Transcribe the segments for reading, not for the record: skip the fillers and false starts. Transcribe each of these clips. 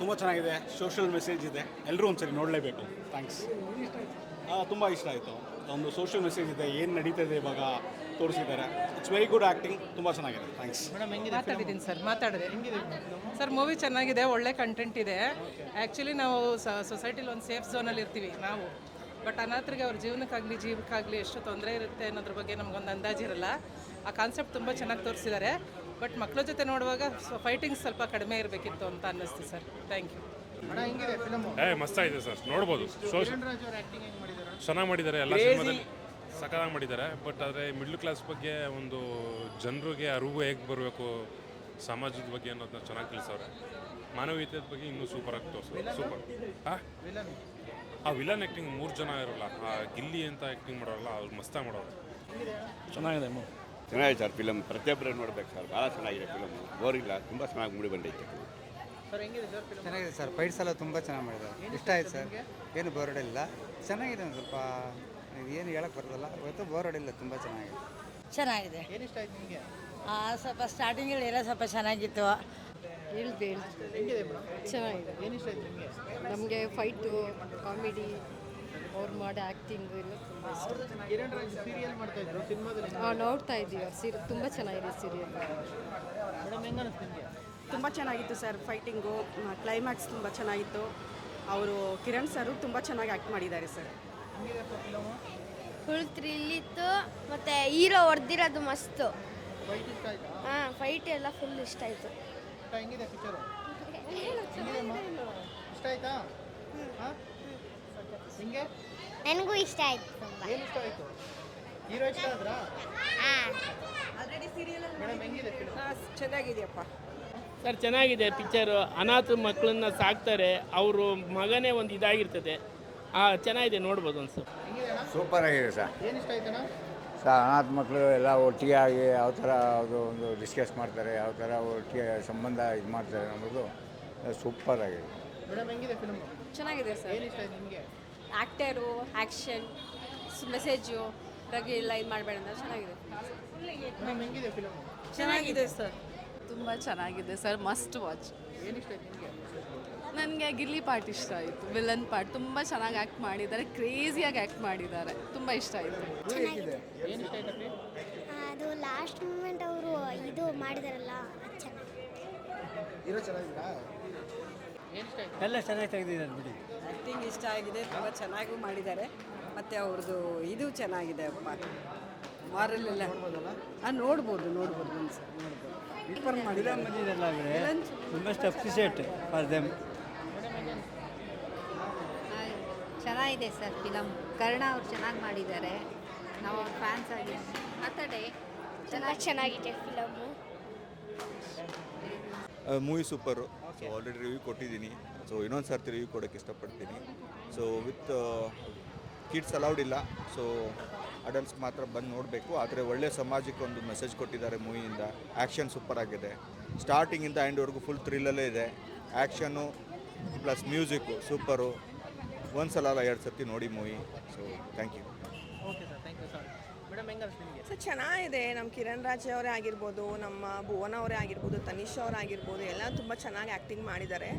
ತುಂಬ ಚೆನ್ನಾಗಿದೆ, social message ಇದೆ, ಎಲ್ಲರೂ ಒಂದ್ಸರಿ ನೋಡಲೇಬೇಕು. ಥ್ಯಾಂಕ್ಸ್. ತುಂಬ ಇಷ್ಟ ಆಯಿತು. ಒಂದು ಸೋಷಿಯಲ್ ಮೆಸೇಜ್ ಇದೆ, ಏನು ನಡೀತದೆ ಇವಾಗ ತೋರಿಸಿದ್ದಾರೆ. ಇಟ್ಸ್ ವೆರಿ ಗುಡ್ ಆ್ಯಕ್ಟಿಂಗ್, ತುಂಬ ಚೆನ್ನಾಗಿದೆ. ಥ್ಯಾಂಕ್ಸ್. ಮಾತಾಡಿದ್ದೀನಿ ಸರ್, ಮಾತಾಡಿದೆ ಸರ್. ಮೂವಿ ಚೆನ್ನಾಗಿದೆ, ಒಳ್ಳೆ ಕಂಟೆಂಟ್ ಇದೆ. ಆ್ಯಕ್ಚುಲಿ ನಾವು ಸೊಸೈಟಿಲಿ ಒಂದು ಸೇಫ್ ಝೋನಲ್ಲಿ ಇರ್ತೀವಿ ನಾವು, ಬಟ್ ಅನಾಥರಿಗೆ ಅವ್ರ ಜೀವಕ್ಕಾಗಲಿ ಎಷ್ಟು ತೊಂದರೆ ಇರುತ್ತೆ ಅನ್ನೋದ್ರ ಬಗ್ಗೆ ನಮಗೊಂದು ಅಂದಾಜಿರಲ್ಲ. ಆ ಕಾನ್ಸೆಪ್ಟ್ ತುಂಬ ಚೆನ್ನಾಗಿ ತೋರಿಸಿದ್ದಾರೆ. ಬಟ್ ಮಕ್ಕಳ ಜೊತೆ ನೋಡುವಾಗ ಫೈಟಿಂಗ್ ಸ್ವಲ್ಪ ಕಡಿಮೆ ಇರಬೇಕಿತ್ತು ಅಂತ ಅನ್ನಿಸ್ತು ಸರ್. Thank you. ಮಸ್ತಾಗಿದೆ ಸರ್, ನೋಡ್ಬೋದು. ಚೆನ್ನಾಗಿ ಮಾಡಿದ್ದಾರೆ, ಎಲ್ಲ ಸಿನಿಮಾದಲ್ಲಿ ಸಕಾಲಾಗಿ ಮಾಡಿದ್ದಾರೆ. ಬಟ್ ಆದರೆ ಮಿಡ್ಲ್ ಕ್ಲಾಸ್ ಬಗ್ಗೆ ಒಂದು ಜನರಿಗೆ ಅರಿವು ಹೇಗೆ ಬರಬೇಕು, ಸಮಾಜದ ಬಗ್ಗೆ ಅನ್ನೋದನ್ನ ಚೆನ್ನಾಗಿ ತಿಳಿಸವ್ರೆ. ಮಾನವೀಯತೆ ಬಗ್ಗೆ ಇನ್ನೂ ಸೂಪರಾಗಿ ತೋರಿಸ್ತಾರೆ. ಸೂಪರ್. ಆ ವಿಲನ್ ಆ್ಯಕ್ಟಿಂಗ್ 3 ಜನ ಇರೋಲ್ಲ, ಆ ಗಿಲ್ಲಿ ಅಂತ ಆ್ಯಕ್ಟಿಂಗ್ ಮಾಡೋಲ್ಲ, ಅವ್ರು ಮಸ್ತಾಗಿ ಮಾಡೋರು. ಚೆನ್ನಾಗಿದೆ ಸರ್. ಫಿಲಮ್ ಪ್ರತಿಯೊಬ್ಬರು ನೋಡ್ಬೇಕು ಸರ್, ಭಾಳ ಚೆನ್ನಾಗಿದೆ ಫಿಲಮ್, ಬೋರಿಲ್ಲ, ತುಂಬ ಚೆನ್ನಾಗಿ ಮೂಡಿ ಬಂದೈತೆ. ಚೆನ್ನಾಗಿದೆ ಸರ್, ಫೈಟ್ಸ್ ಎಲ್ಲ ತುಂಬ ಚೆನ್ನಾಗಿ ಮಾಡಿದ್ದಾರೆ, ಇಷ್ಟ ಆಯ್ತು ಸರ್. ಏನು ಬೋರ್ ಹೊಡಿಲ್ಲ, ಚೆನ್ನಾಗಿದೆ. ಒಂದು ಸ್ವಲ್ಪ ಏನು ಹೇಳಕ್ಕೆ ಬರೋದಲ್ಲ, ಇವತ್ತು ಬೋರ್ ಹೊಡಿಲ್ಲ, ತುಂಬ ಚೆನ್ನಾಗಿದೆ. ಸ್ವಲ್ಪ ಸ್ಟಾರ್ಟಿಂಗಲ್ಲಿ ಎಲ್ಲ ಸ್ವಲ್ಪ ಚೆನ್ನಾಗಿತ್ತು. ಚೆನ್ನಾಗಿದೆ. ನಮಗೆ ಫೈಟು, ಕಾಮಿಡಿ, ಅವ್ರು ಮಾಡೋ ಆ್ಯಕ್ಟಿಂಗು ಎಲ್ಲ ತುಂಬ ಇಷ್ಟ. ನೋಡ್ತಾ ಇದ್ದೀವಿ ಅವ್ರು ಸೀರಿಯಲ್, ತುಂಬ ಚೆನ್ನಾಗಿದೆ ಸೀರಿಯಲ್. ತುಂಬ ಚೆನ್ನಾಗಿತ್ತು ಸರ್. ಫೈಟಿಂಗು, ಕ್ಲೈಮ್ಯಾಕ್ಸ್ ತುಂಬ ಚೆನ್ನಾಗಿತ್ತು. ಅವರು ಕಿರಣ್ ಸರು ತುಂಬ ಚೆನ್ನಾಗಿ ಆ್ಯಕ್ಟ್ ಮಾಡಿದ್ದಾರೆ ಸರ್. ಫುಲ್ ಥ್ರಿಲ್ ಇತ್ತು, ಮತ್ತು ಹೀರೋ ಹೊಡೆದಿರೋದು ಮಸ್ತು. ಹಾಂ, ಫೈಟ್ ಎಲ್ಲ ಫುಲ್ ಇಷ್ಟ ಆಯಿತು. ನನಗೂ ಇಷ್ಟ ಆಯಿತು ತುಂಬ. ಚೆನ್ನಾಗಿದೆಯಪ್ಪ ಸರ್. ಚೆನ್ನಾಗಿದೆ ಪಿಕ್ಚರು. ಅನಾಥ ಮಕ್ಕಳನ್ನ ಸಾಕ್ತಾರೆ, ಅವರು ಮಗನೇ ಒಂದು ಇದಾಗಿರ್ತದೆ. ಚೆನ್ನಾಗಿದೆ, ನೋಡ್ಬೋದು ಒಂದು ಸ್ವಲ್ಪ. ಸೂಪರ್ ಆಗಿದೆ ಸರ್. ಸರ್, ಅನಾಥ ಮಕ್ಕಳು ಎಲ್ಲ ಒಟ್ಟಿಗೆ ಆಗಿ ಯಾವ ಥರ ಅದು ಒಂದು ಡಿಸ್ಕಸ್ ಮಾಡ್ತಾರೆ, ಯಾವ ಥರ ಒಟ್ಟಿಗೆ ಸಂಬಂಧ ಇದು ಮಾಡ್ತಾರೆ ಅನ್ನೋದು ಸೂಪರ್ ಆಗಿದೆ. ಚೆನ್ನಾಗಿದೆ ಸರ್. ಆ್ಯಕ್ಟರು, ಆ್ಯಕ್ಷನ್, ಮೆಸೇಜು ಬಗ್ಗೆ ಎಲ್ಲ ಇದು ಮಾಡಬೇಡ ಅಂತ ಚೆನ್ನಾಗಿದೆ. ಚೆನ್ನಾಗಿದೆ ಸರ್. ತುಂಬ ಚೆನ್ನಾಗಿದೆ ಸರ್, ಮಸ್ಟ್ ವಾಚ್. ನನಗೆ ಗಿಲ್ಲಿ ಪಾರ್ಟ್ ಇಷ್ಟ ಆಯಿತು, ವಿಲನ್ ಪಾರ್ಟ್ ತುಂಬ ಚೆನ್ನಾಗಿ ಆ್ಯಕ್ಟ್ ಮಾಡಿದ್ದಾರೆ, ಕ್ರೇಜಿಯಾಗಿ ಆ್ಯಕ್ಟ್ ಮಾಡಿದ್ದಾರೆ, ತುಂಬ ಇಷ್ಟ ಆಯಿತು. ಅದು ಲಾಸ್ಟ್ ಮೂಮೆಂಟ್ ಅವರು ಇದು ಮಾಡಿದಾರಲ್ಲ, ಎಲ್ಲ ಚೆನ್ನಾಗಿ ತೆಗೆದಿದ್ದಾರೆ ಬಿಡಿ. ಆ್ಯಕ್ಟಿಂಗ್ ಇಷ್ಟ ಆಗಿದೆ, ತುಂಬ ಚೆನ್ನಾಗೂ ಮಾಡಿದ್ದಾರೆ. ಮತ್ತು ಅವ್ರದ್ದು ಇದು ಚೆನ್ನಾಗಿದೆ ಅಪ್ಪ, ಮಾರಲ್ ಎಲ್ಲ ನೋಡ್ಬೋದು ಸೂಪರ್ ಮಾಡಿಲ್ಲ ಬಂದಿದ್ದೆಲ್ಲ ತುಂಬ ಅಪ್ರಿಷಿಯೇಟ್ ಫಾರ್ ದೆಮ್. ಚೆನ್ನಾಗಿದೆ ಸರ್ ಫಿಲಮ್. ಕರ್ಣ ಅವ್ರು ಚೆನ್ನಾಗಿ ಮಾಡಿದ್ದಾರೆ, ನಾವು ಅವ್ರ ಫ್ಯಾನ್ಸ್ ಆಗಿ ಮಾತಾಡಿ. ತುಂಬ ಚೆನ್ನಾಗಿದೆ film. Movie super. So already review ಕೊಟ್ಟಿದ್ದೀನಿ, ಸೊ ಇನ್ನೊಂದು ಸರ್ತಿ ರಿವ್ಯೂ ಕೊಡೋಕ್ಕೆ ಇಷ್ಟಪಡ್ತೀನಿ. ಸೊ ವಿತ್ ಕಿಡ್ಸ್ ಅಲೌಡ್ ಇಲ್ಲ, ಸೊ ಅಡಲ್ಟ್ಸ್ ಮಾತ್ರ ಬಂದು ನೋಡಬೇಕು. ಆದರೆ ಒಳ್ಳೆಯ ಸಮಾಜಕ್ಕೆ ಒಂದು ಮೆಸೇಜ್ ಕೊಟ್ಟಿದ್ದಾರೆ ಮೂವಿಯಿಂದ. ಆ್ಯಕ್ಷನ್ ಸೂಪರ್ ಆಗಿದೆ, ಸ್ಟಾರ್ಟಿಂಗಿಂದ ಎಂಡ್ವರೆಗೂ ಫುಲ್ ಥ್ರಿಲ್ಲಲ್ಲೇ ಇದೆ. Action plus music super. ಒಂದು ಸಲ ಅಲ್ಲ 2 ಸರ್ತಿ ನೋಡಿ movie. So thank you. Sir ಚೆನ್ನಾಗಿದೆ. ನಮ್ಮ ಕಿರಣ್ ರಾಜ್ ಅವರೇ ಆಗಿರ್ಬೋದು, ನಮ್ಮ ಭುವನ ಅವರೇ ಆಗಿರ್ಬೋದು, ತನಿಷ್ ಅವರಾಗಿರ್ಬೋದು, ಎಲ್ಲ ತುಂಬ ಚೆನ್ನಾಗಿ ಆ್ಯಕ್ಟಿಂಗ್ ಮಾಡಿದ್ದಾರೆ.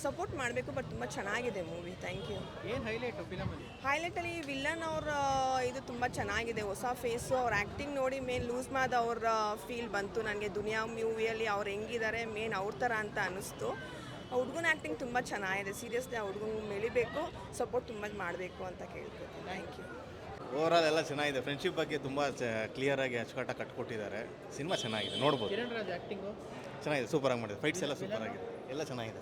ಸಪೋರ್ಟ್ ಮಾಡಬೇಕು, ಬಟ್ ತುಂಬ ಚೆನ್ನಾಗಿದೆ ಮೂವಿ. Thank you. ಹೈಲೈಟಲ್ಲಿ ವಿಲ್ಲನ್ ಅವರ ಇದು ತುಂಬ ಚೆನ್ನಾಗಿದೆ, ಹೊಸ ಫೇಸು. ಅವ್ರ ಆ್ಯಕ್ಟಿಂಗ್ ನೋಡಿ ಮೇನ್ ಲೂಸ್ ಮಾದ ಅವ್ರ ಫೀಲ್ ಬಂತು ನನಗೆ. ದುನಿಯಾ ಮೂವಿಯಲ್ಲಿ ಅವ್ರು ಹೆಂಗಿದ್ದಾರೆ ಮೇನ್ ಅವ್ರ ಥರ ಅಂತ ಅನ್ನಿಸ್ತು. ಹುಡುಗನ ಆ್ಯಕ್ಟಿಂಗ್ ತುಂಬ ಚೆನ್ನಾಗಿದೆ. ಸೀರಿಯಸ್ಲಿ ಆ ಹುಡುಗನ ಬೆಳಿಬೇಕು, ಸಪೋರ್ಟ್ ತುಂಬ ಮಾಡಬೇಕು ಅಂತ ಕೇಳ್ಕೊತೀನಿ. Thank you. ಓವರಾಲ್ ಎಲ್ಲ ಚೆನ್ನಾಗಿದೆ. ಫ್ರೆಂಡ್ಶಿಪ್ ಬಗ್ಗೆ ತುಂಬ ಕ್ಲಿಯರಾಗಿ ಅಚ್ಚುಕಟ್ಟಾಗಿ ಕಟ್ಕೊಟ್ಟಿದ್ದಾರೆ. ಸಿನಿಮಾ ಚೆನ್ನಾಗಿದೆ, ನೋಡ್ಬೋದು. ಚೆನ್ನಾಗಿದೆ, ಸೂಪರಾಗಿ ಮಾಡಿದೆ. ಫೈಟ್ಸ್ ಎಲ್ಲ ಸೂಪರ್ ಆಗಿದೆ, ಎಲ್ಲ ಚೆನ್ನಾಗಿದೆ.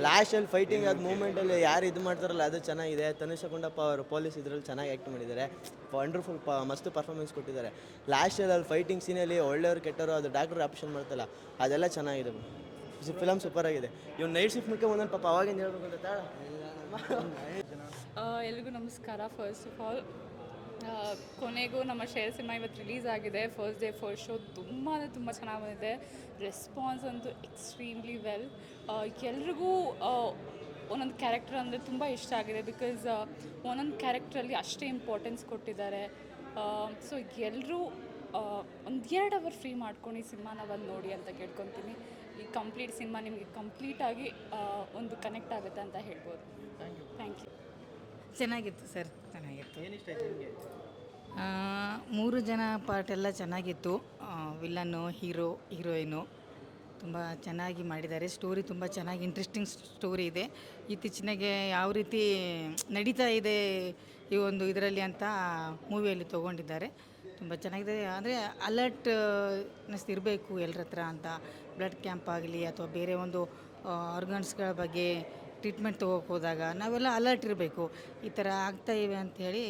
ಲಾಸ್ಟಲ್ಲಿ ಫೈಟಿಂಗ್ ಅದು ಮೂಮೆಂಟಲ್ಲಿ ಯಾರು ಇದು ಮಾಡ್ತಾರಲ್ಲ ಅದು ಚೆನ್ನಾಗಿದೆ. ತನುಷ ಕುಂಡಪ್ಪ ಅವರು ಪೊಲೀಸ್ ಇದರಲ್ಲಿ ಚೆನ್ನಾಗಿ ಆ್ಯಕ್ಟ್ ಮಾಡಿದ್ದಾರೆ. ವಂಡರ್ಫುಲ್ ಮಸ್ತ್ ಪರ್ಫಾರ್ಮೆನ್ಸ್ ಕೊಟ್ಟಿದ್ದಾರೆ. ಲಾಸ್ಟಲ್ಲಿ ಅಲ್ಲಿ ಫೈಟಿಂಗ್ ಸೀನಲ್ಲಿ ಒಳ್ಳೆಯವ್ರು ಕೆಟ್ಟವರು ಅದು ಡಾಕ್ಟರ್ ಆಪ್ಷನ್ ಮಾಡ್ತಲ್ಲ, ಅದೆಲ್ಲ ಚೆನ್ನಾಗಿದೆ. ಫಿಲಮ್ ಸೂಪರ್ ಆಗಿದೆ. ಇವ್ನು ನೈಟ್ ಶಿಫ್ಟ್ ಮುಖ್ಯ ಒಂದೊಂದು ಪಾಪ ಅವಾಗಿಂದ ಹೇಳ್ಬೇಕು ಅಂತ ಎಲ್ರಿಗೂ ನಮಸ್ಕಾರ. ಫಸ್ಟ್ ಆಫ್ ಆಲ್ ಕೊನೆಗೂ ನಮ್ಮ ಶೇರ್ ಸಿನಿಮಾ ಇವತ್ತು ರಿಲೀಸ್ ಆಗಿದೆ. ಫಸ್ಟ್ ಡೇ ಫಸ್ಟ್ ಶೋ ತುಂಬ ಚೆನ್ನಾಗಿ ಬಂದಿದೆ. ರೆಸ್ಪಾನ್ಸ್ ಅಂತೂ ಎಕ್ಸ್ಟ್ರೀಮ್ಲಿ ವೆಲ್. ಎಲ್ರಿಗೂ ಒಂದೊಂದು ಕ್ಯಾರೆಕ್ಟರ್ ಅಂದರೆ ತುಂಬ ಇಷ್ಟ ಆಗಿದೆ. ಬಿಕಾಸ್ ಒಂದೊಂದು ಕ್ಯಾರೆಕ್ಟ್ರಲ್ಲಿ ಅಷ್ಟೇ ಇಂಪಾರ್ಟೆನ್ಸ್ ಕೊಟ್ಟಿದ್ದಾರೆ. ಸೊ ಎಲ್ಲರೂ ಒಂದು 2 ಅವರ್ ಫ್ರೀ ಮಾಡ್ಕೊಂಡು ಈ ಸಿನಿಮಾನ ಬಂದು ನೋಡಿ ಅಂತ ಕೇಳ್ಕೊತೀನಿ. ಈ ಕಂಪ್ಲೀಟ್ ಸಿನಿಮಾ ನಿಮಗೆ ಕಂಪ್ಲೀಟಾಗಿ ಒಂದು ಕನೆಕ್ಟ್ ಆಗುತ್ತೆ ಅಂತ ಹೇಳ್ಬೋದು. Thank you. ಚೆನ್ನಾಗಿತ್ತು ಸರ್, ಚೆನ್ನಾಗಿತ್ತು. 3 ಜನ ಪಾರ್ಟ್ ಎಲ್ಲ ಚೆನ್ನಾಗಿತ್ತು. ವಿಲನ್ನು, ಹೀರೋಯಿನು ತುಂಬ ಚೆನ್ನಾಗಿ ಮಾಡಿದ್ದಾರೆ. ಸ್ಟೋರಿ ತುಂಬ ಚೆನ್ನಾಗಿ ಇಂಟ್ರೆಸ್ಟಿಂಗ್ ಸ್ಟೋರಿ ಇದೆ. ಇತ್ತೀಚಿನಗೆ ಯಾವ ರೀತಿ ನಡೀತಾ ಇದೆ ಈ ಒಂದು ಇದರಲ್ಲಿ ಅಂತ ಮೂವಿಯಲ್ಲಿ ತೊಗೊಂಡಿದ್ದಾರೆ. ತುಂಬ ಚೆನ್ನಾಗಿದೆ. ಅಂದರೆ ಅಲರ್ಟ್ನೆಸ್ ಇರಬೇಕು ಎಲ್ಲರ ಹತ್ರ ಅಂತ. ಬ್ಲಡ್ ಕ್ಯಾಂಪ್ ಆಗಲಿ ಅಥವಾ ಬೇರೆ ಒಂದು ಆರ್ಗನ್ಸ್ಗಳ ಬಗ್ಗೆ ಟ್ರೀಟ್ಮೆಂಟ್ ತೊಗೋಕ್ಕೆ ಹೋದಾಗ ನಾವೆಲ್ಲ ಅಲರ್ಟ್ ಇರಬೇಕು. ಈ ಥರ ಆಗ್ತಾ ಇವೆ ಅಂಥೇಳಿ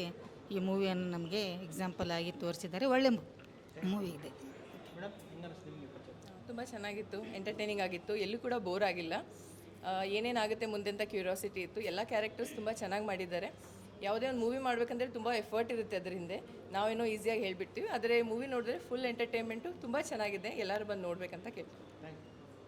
ಈ ಮೂವಿಯನ್ನು ನಮಗೆ ಎಕ್ಸಾಂಪಲ್ ಆಗಿ ತೋರಿಸಿದ್ದಾರೆ. ಒಳ್ಳೆ ಮೂವಿ ಇದೆ. ತುಂಬ ಚೆನ್ನಾಗಿತ್ತು, ಎಂಟರ್ಟೈನಿಂಗ್ ಆಗಿತ್ತು, ಎಲ್ಲೂ ಕೂಡ ಬೋರ್ ಆಗಿಲ್ಲ. ಏನೇನಾಗುತ್ತೆ ಮುಂದೆ ಅಂತ ಕ್ಯೂರಿಯಾಸಿಟಿ ಇತ್ತು. ಎಲ್ಲ ಕ್ಯಾರೆಕ್ಟರ್ಸ್ ತುಂಬ ಚೆನ್ನಾಗಿ ಮಾಡಿದ್ದಾರೆ. ಯಾವುದೇ ಒಂದು ಮೂವಿ ಮಾಡಬೇಕಂದ್ರೆ ತುಂಬ ಎಫರ್ಟ್ ಇರುತ್ತೆ ಅದರ ಹಿಂದೆ. ನಾವೇನೋ ಈಸಿಯಾಗಿ ಹೇಳಿಬಿಡ್ತೀವಿ, ಆದರೆ ಮೂವಿ ನೋಡಿದ್ರೆ ಫುಲ್ ಎಂಟರ್ಟೈನ್ಮೆಂಟು ತುಂಬ ಚೆನ್ನಾಗಿದೆ. ಎಲ್ಲರೂ ಬಂದು ನೋಡಬೇಕಂತ ಕೇಳ್ತೀವಿ.